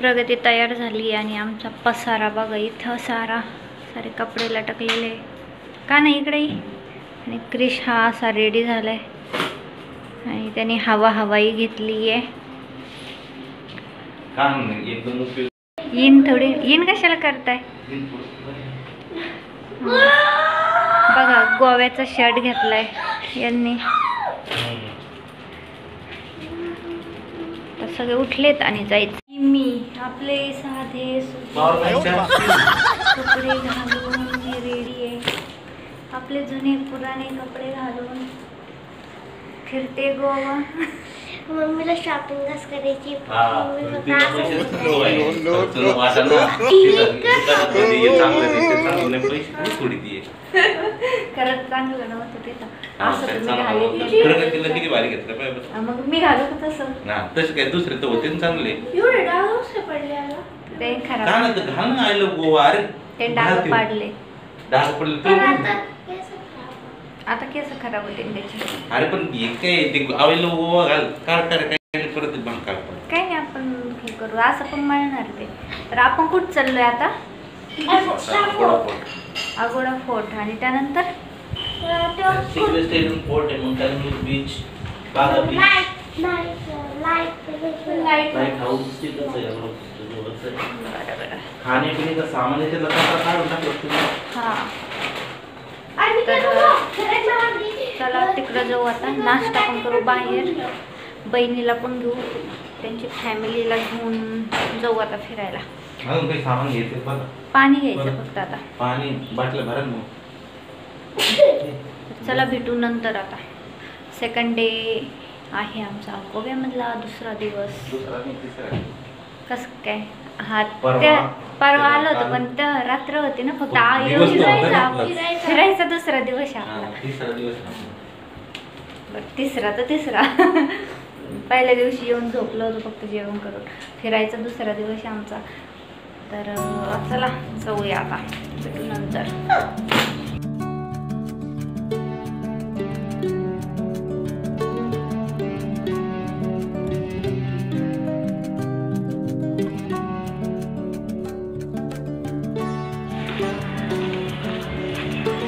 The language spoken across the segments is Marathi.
प्रगती तयार झाली आणि आमचा पसारा बघा इथं सारे कपडे लटकलेले का नाही इकडे. आणि क्रिश हा असा रेडी झालाय आणि त्याने हवाई घेतली आहे. इन थोडी इन कशाला करताय. बघा गोव्याचा शर्ट घेतलाय यांनी. तर सगळे उठलेत आणि जायचं. मी आपले साधे कपडे घालून मी रेडी आहे. आपले जुने पुराणे कपडे घालून फिरते गोवा. मम्मीला शॉपिंगच करायची. खरंच चांगलं नव्हतं ते तर असं तुम्ही घालत. मग मी घालू का तसं. तसं काय दुसरे तर होते चांगले. एवढे डाग पडले ते खराब ते डाग पाडले. डाग पडले आता केस खराब होते त्याचे. अरे पण काय ते आवेल गोवा घाल काय परत बांकाळ काय नाही आपण हे करू असं पण म्हणणार ते. तर आपण कुठं चाललोय आता. अगोडा फोर्ट आणि त्यानंतर फोर्ट आहे मग त्यानंतर बीच बागा बीच लाईट हाऊस तिथंच आहे. खाण्यापिण्याचं सामान आहे त्याला काढून टाकलं. हां चला तिकडं जाऊ आता. नाश्ता पण करू बाहेर. बहिणीला पण घेऊ त्यांची फॅमिलीला घेऊन जाऊ आता फिरायला. अजून काही सामान घ्यायचं बघा. पाणी घ्यायचं फक्त आता. पाणी बाटल्या भरा मग. चला भेटू नंतर. आता सेकंड डे आहे आमचा गोव्यामधला दुसरा दिवस. कसं काय हा परवा आलो होतो पण रात्र होती ना फक्त. फिरायचा दुसरा दिवस आपला. तिसरा पहिल्या दिवशी येऊन झोपलो होतो फक्त जेवण करून. फिरायचा दुसरा दिवस आमचा. तर चला जाऊया आता भेटू नंतर.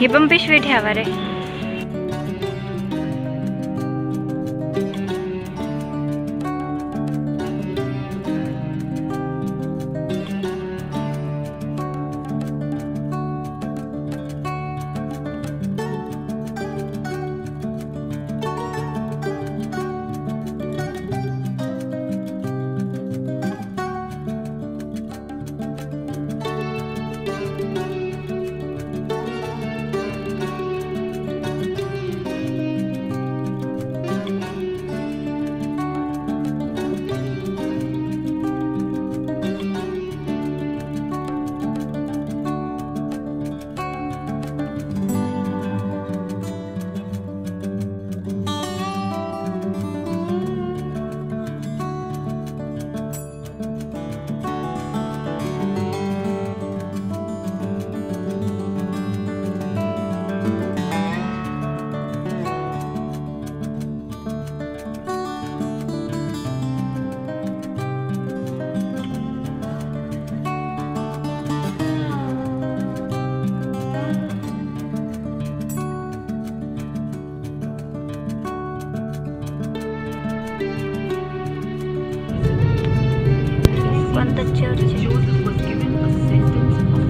ही पण पिशवी ठेवा रे.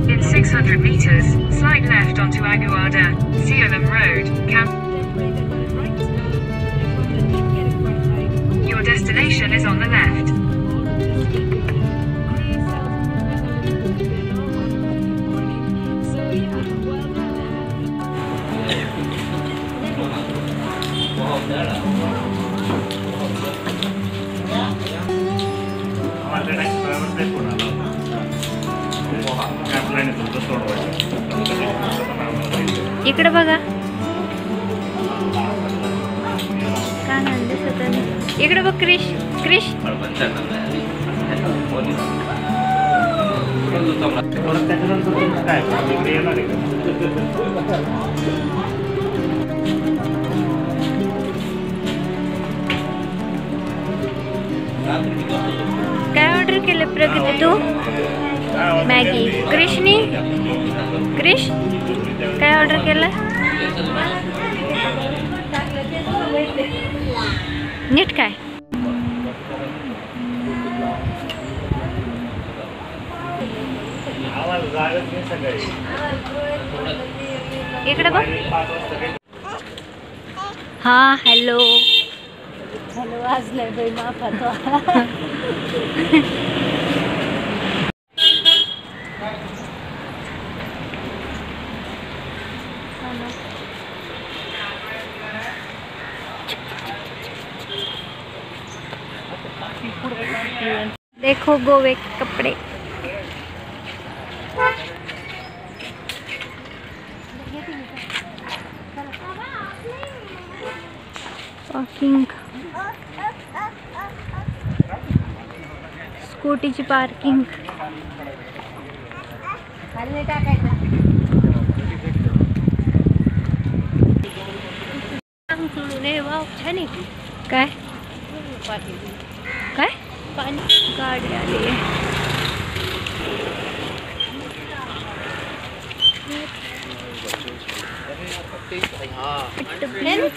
In 600 meters, slide left onto Aguada, Seolam Road, Your destination is on the left. इकडे बघा का नाही दिसत आहे. इकडे बघ क्रिश. रात्री काय ऑर्डर केलं प्रगती तू? मॅगी. क्रिशनी? क्रिश काय ऑर्डर केलं? नीट काय? इकडे बघ. हा हॅलो हॅलो वाजलंय बाई माफातो. देखो गोवे के कपड़े. पार्किंग. स्कूटीची पार्किंग. छान आहे. काय काय गाडी आली आहे.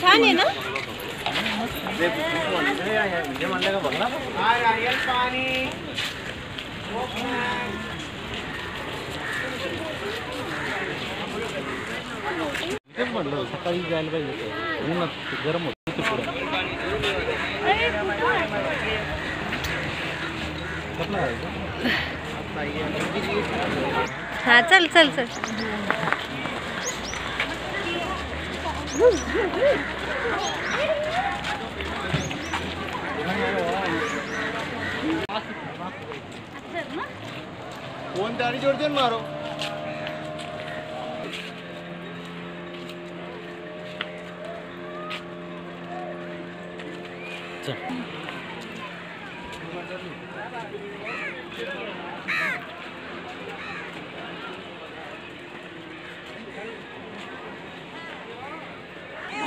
छान आहे ना. सकाळी जायला पाहिजे. गरम होत. हा चल चल चल. फोन त्याने जोडते मारो.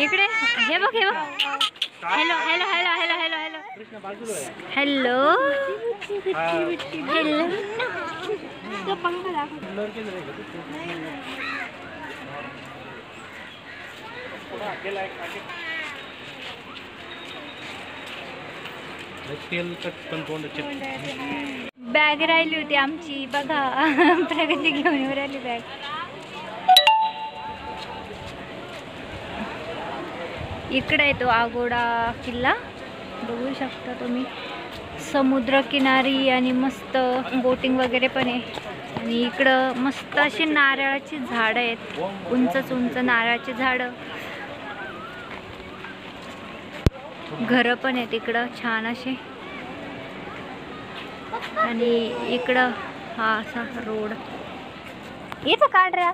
इकडे हे बघ हे बघ. Hello hello hello hello hello hello hello hello. Bag राहिली होती आमची बघा. प्रगती घेऊन राहिली बॅग. इकडे आहे तो आगोडा किल्ला बघू शकता तुम्ही. समुद्र किनारी आणि मस्त बोटिंग वगैरे पण आहे. आणि इकडं मस्त अशी नारळाची झाडं आहेत. उंच उंच नारळाची झाडं. घरं पण आहेत इकडं छान असे. आणि इकडं हा असा रोड. इथं काढ रे.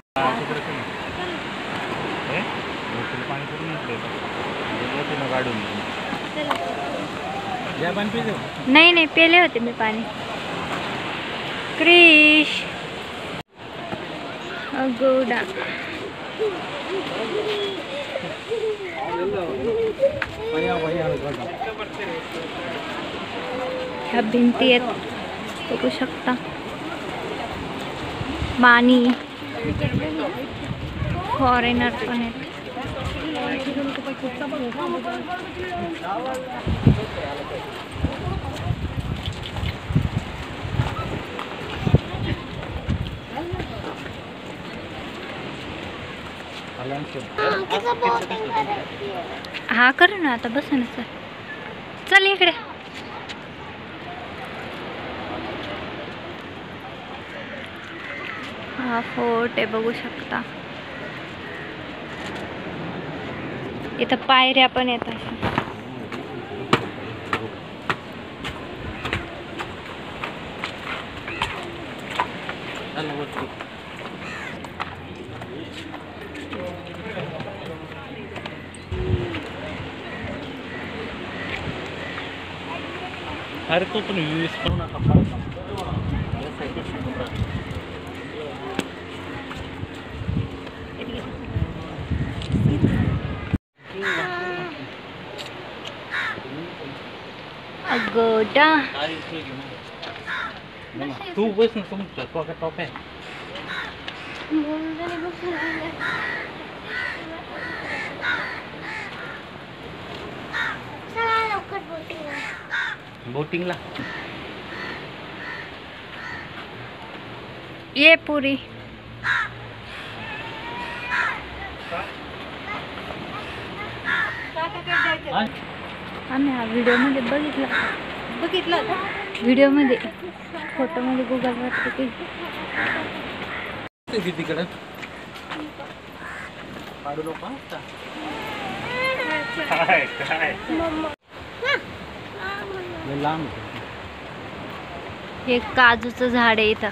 नाही नाही पेले होते मी पाणी. क्रिश अगोडा. ह्या भिंती आहेत बघू शकता. पाणी. फॉरेनर पण आहेत. हा करू ना आता. बस ना सर. चल इकडे. हा फोर्ट आहे बघू शकता. इथं पायऱ्या पण येतात. अरे तो पण यूज करू नका. अगोडा. बेटा तू बस ना तुमचं टॉप आहे. चला लवकर बोटिंग. बोटिंगला ये पुरी. आम्ही हा व्हिडिओमध्ये बघितला व्हिडिओमध्ये फोटोमध्ये गुगलवर तिकडं काढू नको काय लांब हे काजूचं झाड आहे इथं.